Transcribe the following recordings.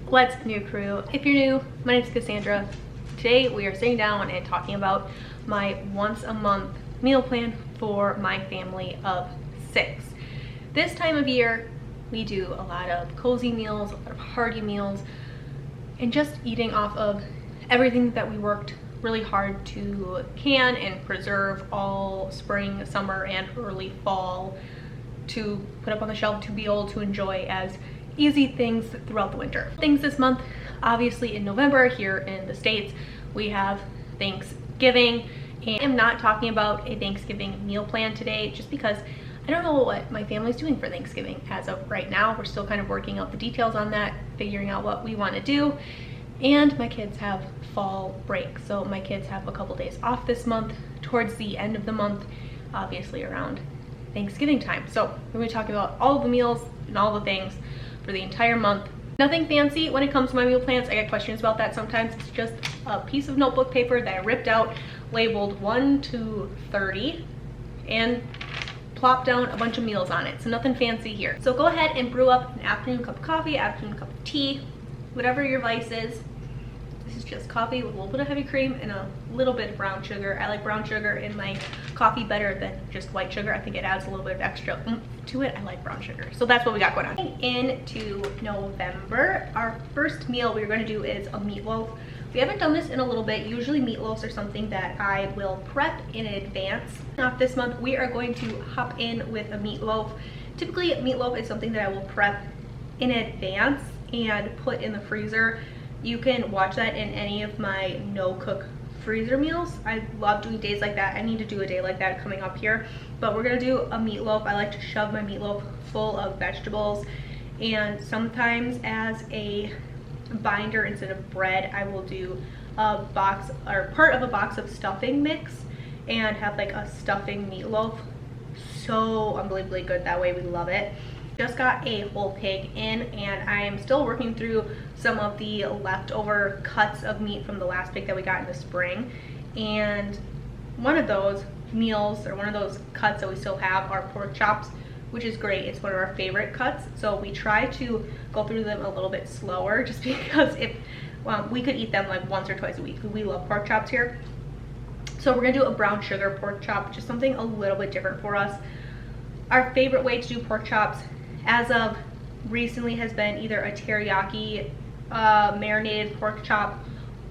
What's new, crew? If you're new, my name is Cassandra. Today we are sitting down and talking about my once a month meal plan for my family of 6. This time of year we do a lot of cozy meals, a lot of hearty meals, and just eating off of everything that we worked really hard to can and preserve all spring, summer, and early fall to put up on the shelf to be able to enjoy as easy things throughout the winter. Things this month, obviously in November here in the States, we have Thanksgiving, and I'm not talking about a Thanksgiving meal plan today just because I don't know what my family's doing for Thanksgiving as of right now. We're still kind of working out the details on that, figuring out what we want to do. And my kids have fall break, so my kids have a couple days off this month towards the end of the month, obviously around Thanksgiving time. So we're going to be talking about all of the meals and all the things for the entire month. Nothing fancy when it comes to my meal plans. I get questions about that sometimes. It's just a piece of notebook paper that I ripped out, labeled 1 to 30, and plop down a bunch of meals on it. So nothing fancy here. So go ahead and brew up an afternoon cup of coffee, afternoon cup of tea, whatever your vice is. This is just coffee with a little bit of heavy cream and a little bit of brown sugar. I like brown sugar in my coffee better than just white sugar. I think it adds a little bit of extra oomph to it. I like brown sugar. So that's what we got going on. Into November, our first meal we're going to do is a meatloaf. We haven't done this in a little bit. Usually meatloafs are something that I will prep in advance. Now this month we are going to hop in with a meatloaf. Typically meatloaf is something that I will prep in advance and put in the freezer. You can watch that in any of my no-cook freezer meals. I love doing days like that. I need to do a day like that coming up here. But we're gonna do a meatloaf. I like to shove my meatloaf full of vegetables, and sometimes as a binder instead of bread, I will do a box or part of a box of stuffing mix and have like a stuffing meatloaf. So unbelievably good that way. We love it. Just got a whole pig in, and I am still working through some of the leftover cuts of meat from the last pig that we got in the spring. And one of those meals, or one of those cuts that we still have, are pork chops, which is great. It's one of our favorite cuts, so we try to go through them a little bit slower just because if we could eat them like once or twice a week. We love pork chops here. So we're gonna do a brown sugar pork chop, just something a little bit different for us. Our favorite way to do pork chops as of recently has been either a teriyaki marinated pork chop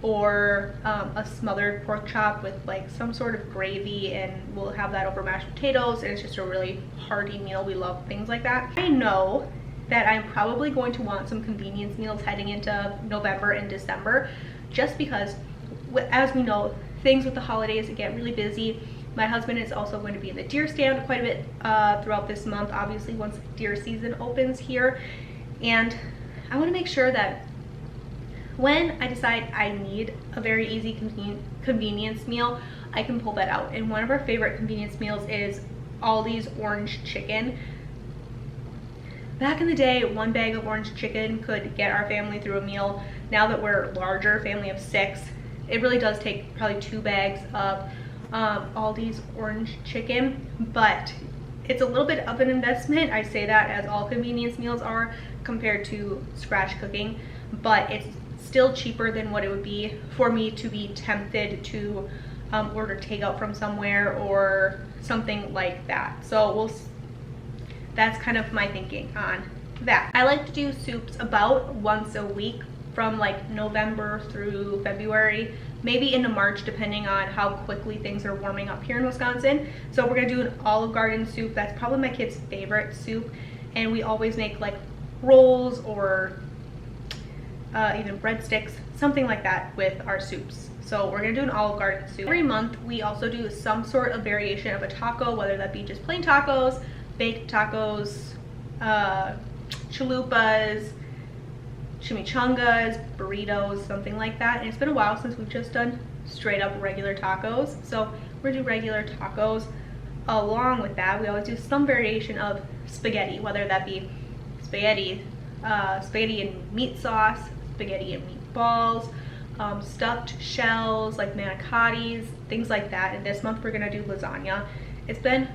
or a smothered pork chop with like some sort of gravy, and we'll have that over mashed potatoes, and it's just a really hearty meal. We love things like that. I know that I'm probably going to want some convenience meals heading into November and December, just because as we know, things with the holidays get really busy. My husband is also going to be in the deer stand quite a bit throughout this month, obviously once deer season opens here. And I want to make sure that when I decide I need a very easy convenience meal, I can pull that out. And one of our favorite convenience meals is Aldi's orange chicken. Back in the day, one bag of orange chicken could get our family through a meal. Now that we're a larger family of 6, it really does take probably 2 bags of Aldi's orange chicken, but it's a little bit of an investment. I say that as all convenience meals are compared to scratch cooking, but it's still cheaper than what it would be for me to be tempted to order takeout from somewhere or something like that. So that's kind of my thinking on that. I like to do soups about once a week from like November through February, maybe into March, depending on how quickly things are warming up here in Wisconsin. So we're gonna do an Olive Garden soup. That's probably my kids' favorite soup. And we always make like rolls or even breadsticks, something like that with our soups. So we're gonna do an Olive Garden soup. Every month we also do some sort of variation of a taco, whether that be just plain tacos, baked tacos, chalupas, chimichangas, burritos, something like that. And it's been a while since we've just done straight up regular tacos, so we're gonna do regular tacos. Along with that, we always do some variation of spaghetti, whether that be spaghetti and meat sauce, spaghetti and meatballs, stuffed shells like manicottis, things like that. And this month we're gonna do lasagna. It's been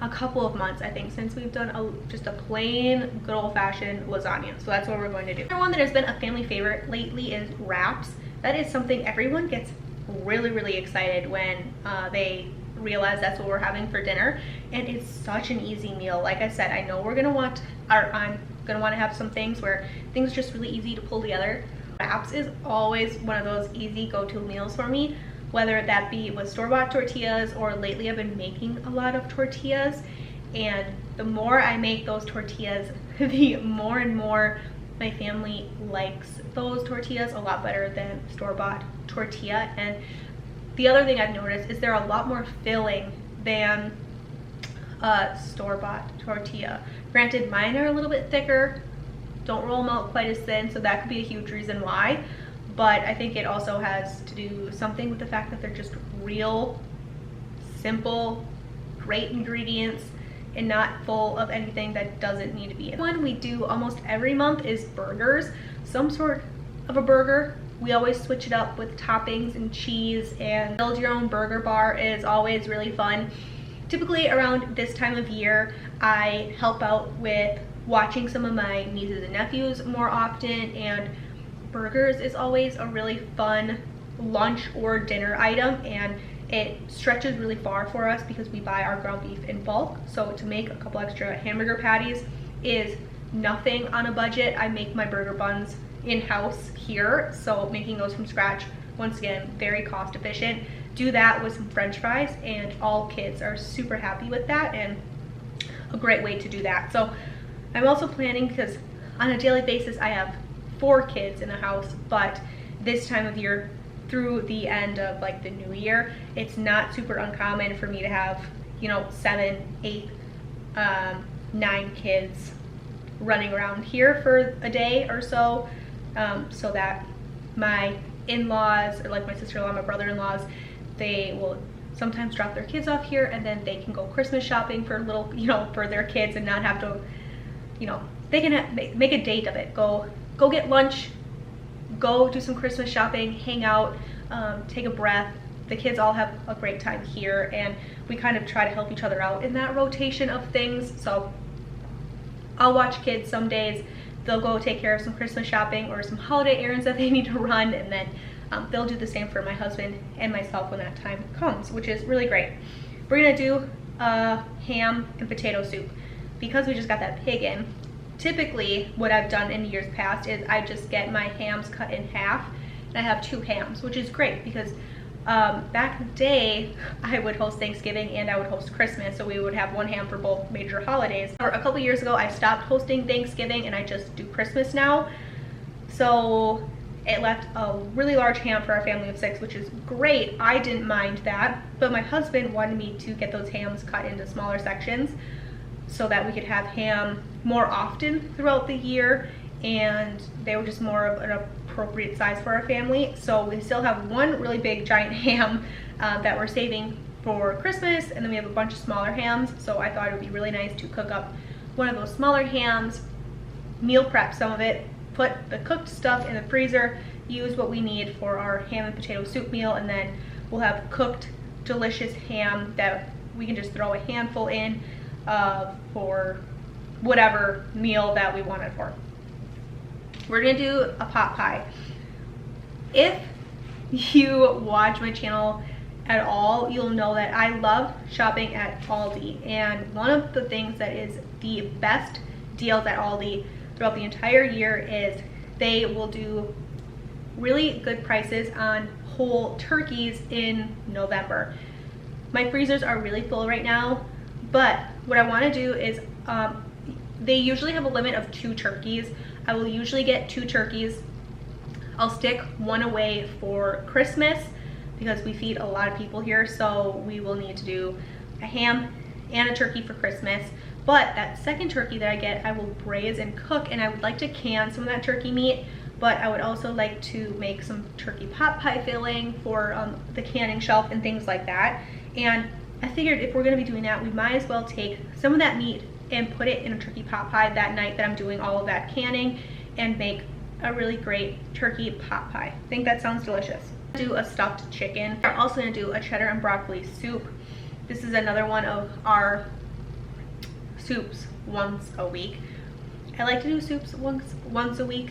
a couple of months, I think, since we've done just a plain good old-fashioned lasagna. So that's what we're going to do. Another one that has been a family favorite lately is wraps. That is something everyone gets really excited when they realize that's what we're having for dinner, and it's such an easy meal. Like I said, I know we're gonna want, or I'm gonna want to have some things where things are just really easy to pull together. Wraps is always one of those easy go-to meals for me, whether that be with store-bought tortillas, or lately I've been making a lot of tortillas, and the more I make those tortillas, the more and more my family likes those tortillas a lot better than store-bought tortilla. And the other thing I've noticed is they're a lot more filling than store-bought tortilla. Granted, mine are a little bit thicker, don't roll them out quite as thin, so that could be a huge reason why. But I think it also has to do something with the fact that they're just real simple, great ingredients, and not full of anything that doesn't need to be in. One we do almost every month is burgers. Some sort of a burger. We always switch it up with toppings and cheese, and build your own burger bar is always really fun. Typically around this time of year, I help out with watching some of my nieces and nephews more often, and burgers is always a really fun lunch or dinner item, and it stretches really far for us because we buy our ground beef in bulk. So to make a couple extra hamburger patties is nothing on a budget. I make my burger buns in-house here, so making those from scratch, once again, very cost efficient. Do that with some french fries and all kids are super happy with that, and a great way to do that. So I'm also planning, because on a daily basis I have 4 kids in the house, but this time of year through the end of like the new year, it's not super uncommon for me to have, you know, 7, 8, 9 kids running around here for a day or so, so that my in-laws, or like my sister-in-law, my brother-in-laws, they will sometimes drop their kids off here, and then they can go Christmas shopping for little, you know, for their kids, and not have to, you know, they can make a date of it. Go get lunch, go do some Christmas shopping, hang out, take a breath. The kids all have a great time here, and we kind of try to help each other out in that rotation of things. So I'll watch kids some days, they'll go take care of some Christmas shopping or some holiday errands that they need to run, and then they'll do the same for my husband and myself when that time comes, which is really great. We're gonna do ham and potato soup. Because we just got that pig in, typically what I've done in years past is I just get my hams cut in half, and I have 2 hams, which is great because back in the day I would host Thanksgiving and I would host Christmas, so we would have 1 ham for both major holidays. Or a couple years ago I stopped hosting Thanksgiving and I just do Christmas now, so it left a really large ham for our family of 6, which is great. I didn't mind that, but my husband wanted me to get those hams cut into smaller sections so that we could have ham more often throughout the year, and they were just more of an appropriate size for our family. So we still have 1 really big giant ham that we're saving for Christmas, and then we have a bunch of smaller hams. So I thought it would be really nice to cook up one of those smaller hams, meal prep some of it, put the cooked stuff in the freezer, use what we need for our ham and potato soup meal, and then we'll have cooked delicious ham that we can just throw a handful in for whatever meal that we want it for. We're gonna do a pot pie. If you watch my channel at all, you'll know that I love shopping at Aldi, and one of the things that is the best deals at Aldi throughout the entire year is they will do really good prices on whole turkeys in November. My freezers are really full right now, but what I want to do is they usually have a limit of 2 turkeys. I will usually get 2 turkeys. I'll stick 1 away for Christmas because we feed a lot of people here, so we will need to do a ham and a turkey for Christmas. But that second turkey that I get, I will braise and cook, and I would like to can some of that turkey meat, but I would also like to make some turkey pot pie filling for the canning shelf and things like that. And I figured if we're gonna be doing that, we might as well take some of that meat and put it in a turkey pot pie that night that I'm doing all of that canning, and make a really great turkey pot pie. I think that sounds delicious. Do a stuffed chicken. We're also gonna do a cheddar and broccoli soup. This is another one of our soups once a week. I like to do soups once a week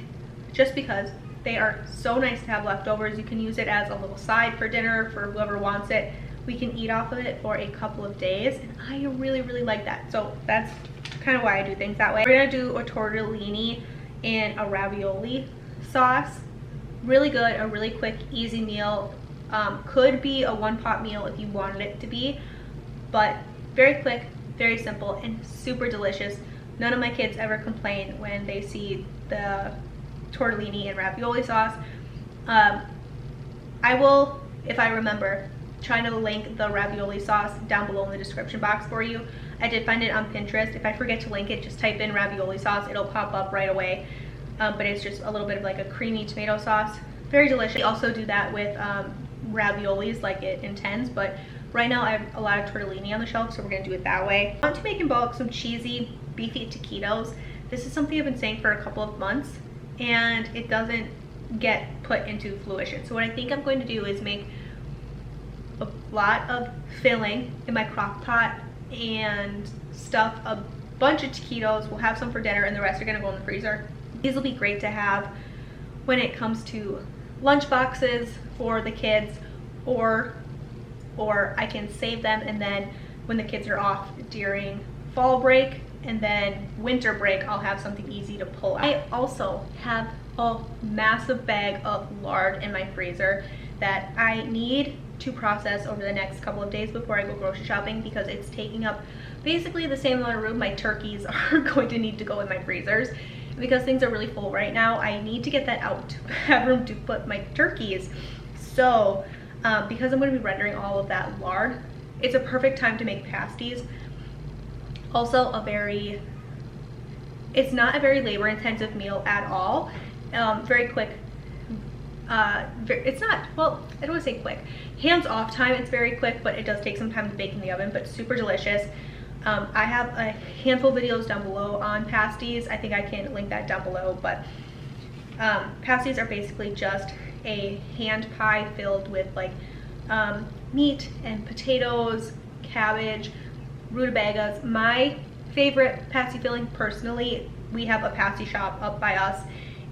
just because they are so nice to have leftovers. You can use it as a little side for dinner for whoever wants it. We can eat off of it for a couple of days, and I really, really like that. So that's kind of why I do things that way. We're gonna do a tortellini in a ravioli sauce. Really good, a really quick, easy meal. Could be a one-pot meal if you wanted it to be, but very quick, very simple, and super delicious. None of my kids ever complain when they see the tortellini and ravioli sauce. I will, if I remember, try to link the ravioli sauce down below in the description box for you. I did find it on Pinterest. If I forget to link it, just type in ravioli sauce. It'll pop up right away. But it's just a little bit of like a creamy tomato sauce. Very delicious. We also do that with raviolis like it intends, but right now I have a lot of tortellini on the shelf, so we're gonna do it that way. I want to make in bulk some cheesy beefy taquitos. This is something I've been saying for a couple of months, and it doesn't get put into fruition. So what I think I'm going to do is make a lot of filling in my crock pot and stuff a bunch of taquitos. We'll have some for dinner, and the rest are gonna go in the freezer. These will be great to have when it comes to lunch boxes for the kids, or I can save them, and then when the kids are off during fall break and then winter break, I'll have something easy to pull out. I also have a massive bag of lard in my freezer that I need to process over the next couple of days before I go grocery shopping, because it's taking up basically the same amount of room my turkeys are going to need to go in my freezers. Because things are really full right now, I need to get that out to have room to put my turkeys. So because I'm going to be rendering all of that lard, it's a perfect time to make pasties. Also it's not a very labor intensive meal at all. Very quick. It's not, well, I don't want to say quick. Hands off time, it's very quick, but it does take some time to bake in the oven, but super delicious. I have a handful of videos down below on pasties. I think I can link that down below, but pasties are basically just a hand pie filled with like meat and potatoes, cabbage, rutabagas. My favorite pasty filling, personally, we have a pasty shop up by us,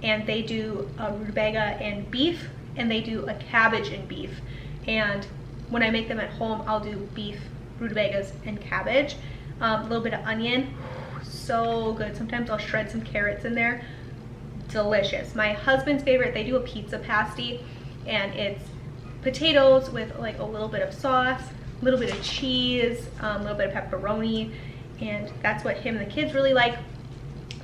and they do a rutabaga and beef, and they do a cabbage and beef. And when I make them at home, I'll do beef, rutabagas, and cabbage. A little bit of onion, so good. Sometimes I'll shred some carrots in there. Delicious. My husband's favorite, they do a pizza pasty, and it's potatoes with like a little bit of sauce, a little bit of cheese, a little bit of pepperoni, and that's what him and the kids really like.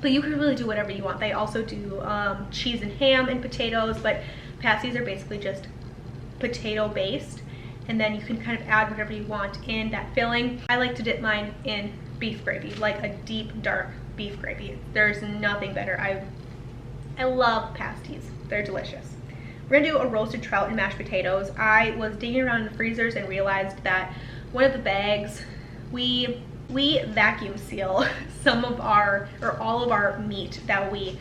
But you can really do whatever you want. They also do cheese and ham and potatoes, but pasties are basically just potato based, and then you can kind of add whatever you want in that filling. I like to dip mine in beef gravy, like a deep dark beef gravy. There's nothing better. I love pasties. They're delicious. We're gonna do a roasted trout and mashed potatoes. I was digging around in the freezers and realized that one of the bags, we vacuum seal some of our, or all of our meat that we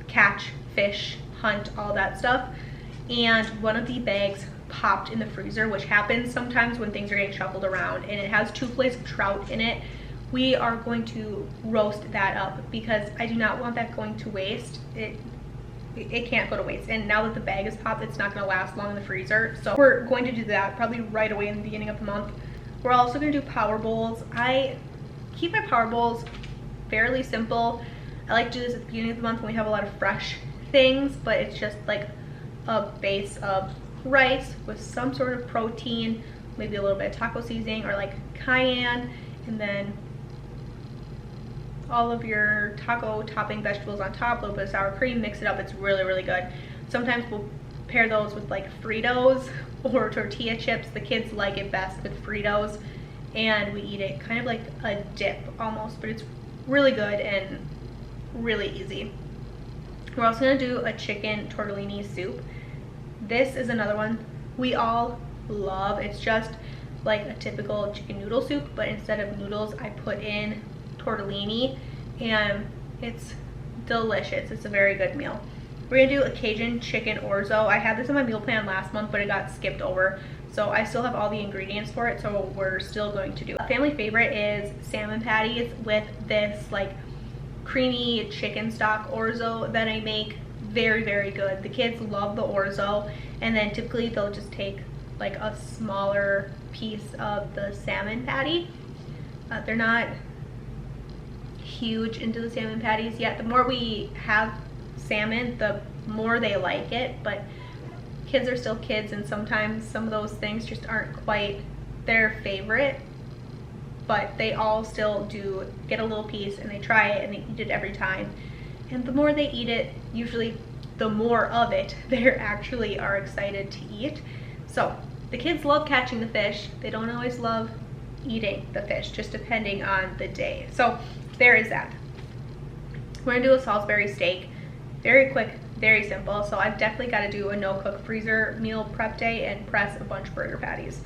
catch, fish, hunt, all that stuff. And one of the bags popped in the freezer, which happens sometimes when things are getting shuffled around, and it has 2 fillets of trout in it. We are going to roast that up because I do not want that going to waste. It can't go to waste, and now that the bag is popped, it's not going to last long in the freezer. So we're going to do that probably right away in the beginning of the month. We're also going to do power bowls. I keep my power bowls fairly simple. I like to do this at the beginning of the month when we have a lot of fresh things, but it's just like a base of rice with some sort of protein, maybe a little bit of taco seasoning or like cayenne, and then all of your taco topping vegetables on top, a little bit of sour cream, mix it up. It's really, really good. Sometimes we'll pair those with like Fritos or tortilla chips. The kids like it best with Fritos, and we eat it kind of like a dip almost, but it's really good and really easy. We're also gonna do a chicken tortellini soup. This is another one we all love. It's just like a typical chicken noodle soup, but instead of noodles, I put in tortellini, and it's delicious. It's a very good meal. We're gonna do a Cajun chicken orzo. I had this in my meal plan last month, but it got skipped over So I still have all the ingredients for it, so we're still going to do it. A family favorite is salmon patties with this like creamy chicken stock orzo that I make. Very, very good. The kids love the orzo, and then typically they'll just take like a smaller piece of the salmon patty. They're not huge into the salmon patties yet. The more we have salmon, the more they like it, but kids are still kids, and sometimes some of those things just aren't quite their favorite, but they all still do get a little piece and they try it and they eat it every time. And the more they eat it, usually the more of it they actually are excited to eat. So the kids love catching the fish. They don't always love eating the fish, just depending on the day. So there is that. We're gonna do a Salisbury steak. Very quick, very simple. So I've definitely got to do a no-cook freezer meal prep day and press a bunch of burger patties.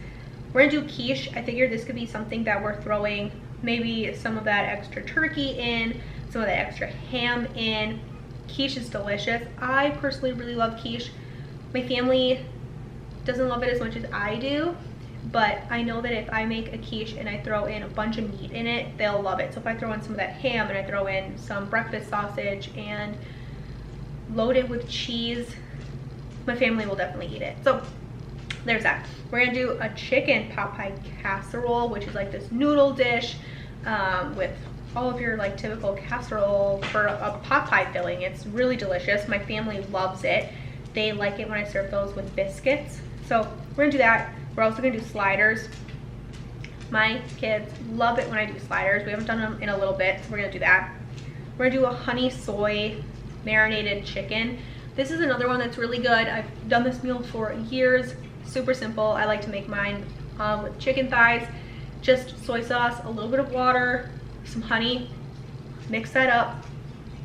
We're gonna do quiche. I figured this could be something that we're throwing maybe some of that extra turkey in, some of that extra ham in. Quiche is delicious. I personally really love quiche. My family doesn't love it as much as I do, but I know that if I make a quiche and I throw in a bunch of meat in it, they'll love it. So if I throw in some of that ham and I throw in some breakfast sausage and load it with cheese, my family will definitely eat it. So there's that. We're gonna do a chicken pot pie casserole, which is like this noodle dish with all of your like typical casserole for a pot pie filling. It's really delicious. My family loves it. They like it when I serve those with biscuits. So we're gonna do that. We're also gonna do sliders. My kids love it when I do sliders. We haven't done them in a little bit, so we're gonna do that. We're gonna do a honey soy marinated chicken. This is another one that's really good. I've done this meal for years. Super simple. I like to make mine with chicken thighs. Just soy sauce, a little bit of water, some honey, mix that up,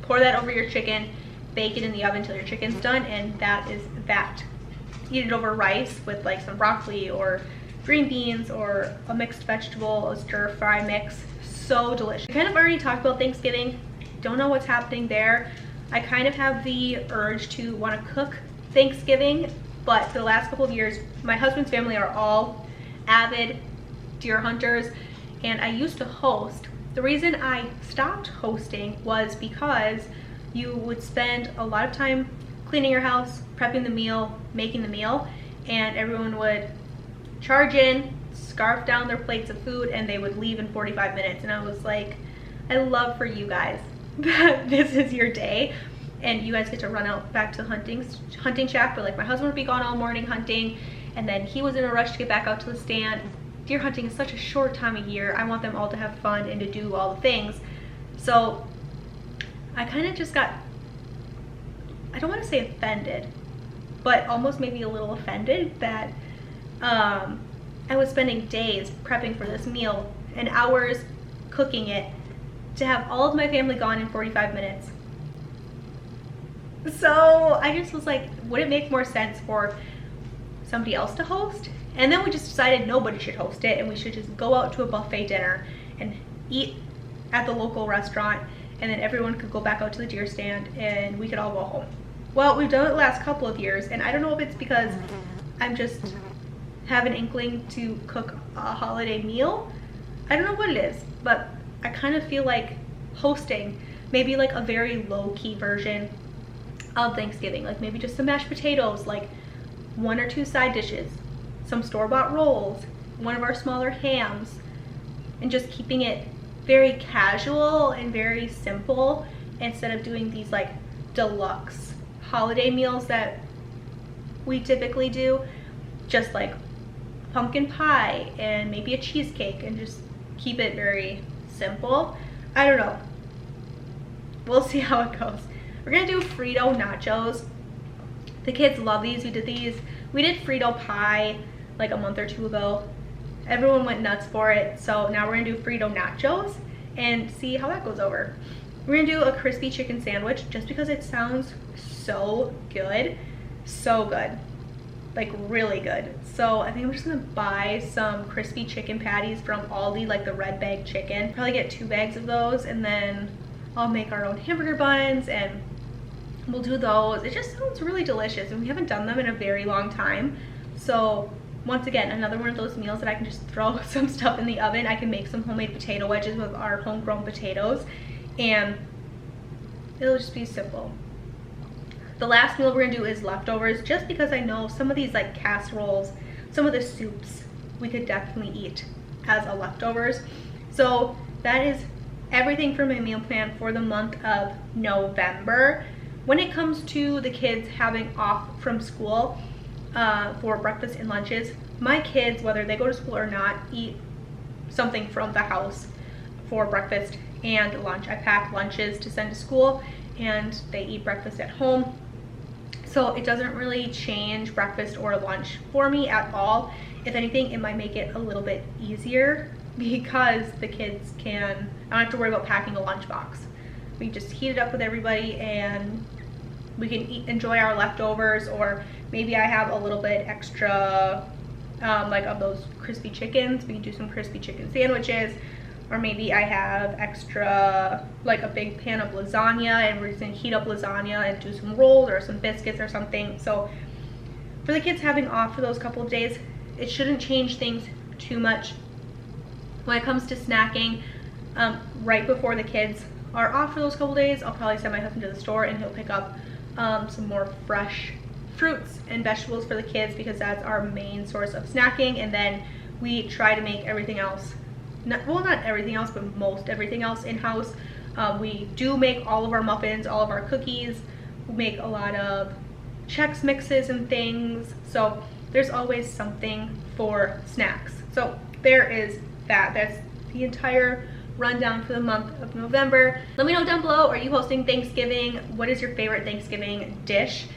pour that over your chicken, bake it in the oven until your chicken's done, and that is that. Eat it over rice with like some broccoli or green beans or a mixed vegetable, a stir fry mix. So delicious. I kind of already talked about Thanksgiving. Don't know what's happening there. I kind of have the urge to want to cook Thanksgiving, but for the last couple of years, my husband's family are all avid deer hunters, and I used to host. The reason I stopped hosting was because you would spend a lot of time cleaning your house, prepping the meal, making the meal, and everyone would charge in, scarf down their plates of food, and they would leave in 45 minutes. And I was like, I love for you guys that this is your day and you guys get to run out back to the hunting shack, but like my husband would be gone all morning hunting, and then he was in a rush to get back out to the stand. Deer hunting is such a short time of year. I want them all to have fun and to do all the things. So I kind of just got, I don't want to say offended, but almost maybe a little offended that I was spending days prepping for this meal and hours cooking it to have all of my family gone in 45 minutes. So I just was like, would it make more sense for somebody else to host? And then we just decided nobody should host it, and we should just go out to a buffet dinner and eat at the local restaurant, and then everyone could go back out to the deer stand and we could all go home. Well, we've done it the last couple of years, and I don't know if it's because I'm just have an inkling to cook a holiday meal. I don't know what it is, but I kind of feel like hosting maybe like a very low-key version of Thanksgiving, like maybe just some mashed potatoes, like 1 or 2 side dishes, some store-bought rolls, one of our smaller hams, and just keeping it very casual and very simple instead of doing these like deluxe holiday meals that we typically do, just like pumpkin pie and maybe a cheesecake, and just keep it very simple. I don't know. We'll see how it goes. We're gonna do Frito nachos. The kids love these. We did Frito pie like a month or 2 ago. Everyone went nuts for it. So now we're gonna do Frito nachos and see how that goes over. We're gonna do a crispy chicken sandwich just because it sounds so good. So good. Like really good. So I think I'm just gonna buy some crispy chicken patties from Aldi, like the red bag chicken. Probably get 2 bags of those, and then I'll make our own hamburger buns and we'll do those. It just sounds really delicious, and we haven't done them in a very long time. So once again, another one of those meals that I can just throw some stuff in the oven. I can make some homemade potato wedges with our homegrown potatoes, and it'll just be simple. The last meal we're gonna do is leftovers, just because I know some of these like casseroles, some of the soups, we could definitely eat as a leftovers. So that is everything for my meal plan for the month of November. When it comes to the kids having off from school for breakfast and lunches, my kids, whether they go to school or not, eat something from the house for breakfast and lunch. I pack lunches to send to school, and they eat breakfast at home. So it doesn't really change breakfast or lunch for me at all. If anything, it might make it a little bit easier because the kids I don't have to worry about packing a lunchbox. We just heat it up with everybody and we can enjoy our leftovers, or maybe I have a little bit extra like of those crispy chickens. We can do some crispy chicken sandwiches, or maybe I have extra, like a big pan of lasagna, and we're just gonna heat up lasagna and do some rolls or some biscuits or something. So for the kids having off for those couple of days, it shouldn't change things too much. When it comes to snacking, right before the kids are off for those couple of days, I'll probably send my husband to the store and he'll pick up some more fresh fruits and vegetables for the kids, because that's our main source of snacking. And then we try to make everything else, not everything else, but most everything else in-house. We do make all of our muffins, all of our cookies. We make a lot of Chex mixes and things. So there's always something for snacks. So there is that. That's the entire rundown for the month of November. Let me know down below, are you hosting Thanksgiving? What is your favorite Thanksgiving dish?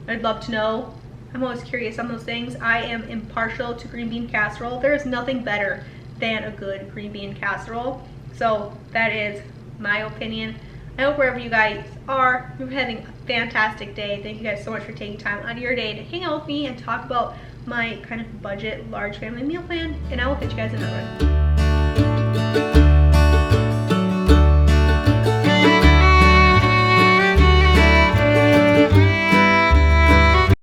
I'd love to know. I'm always curious on those things. I am impartial to green bean casserole. There is nothing better than a good green bean casserole. So that is my opinion. I hope wherever you guys are, you're having a fantastic day. Thank you guys so much for taking time out of your day to hang out with me and talk about my kind of budget large family meal plan, and I will catch you guys in another one.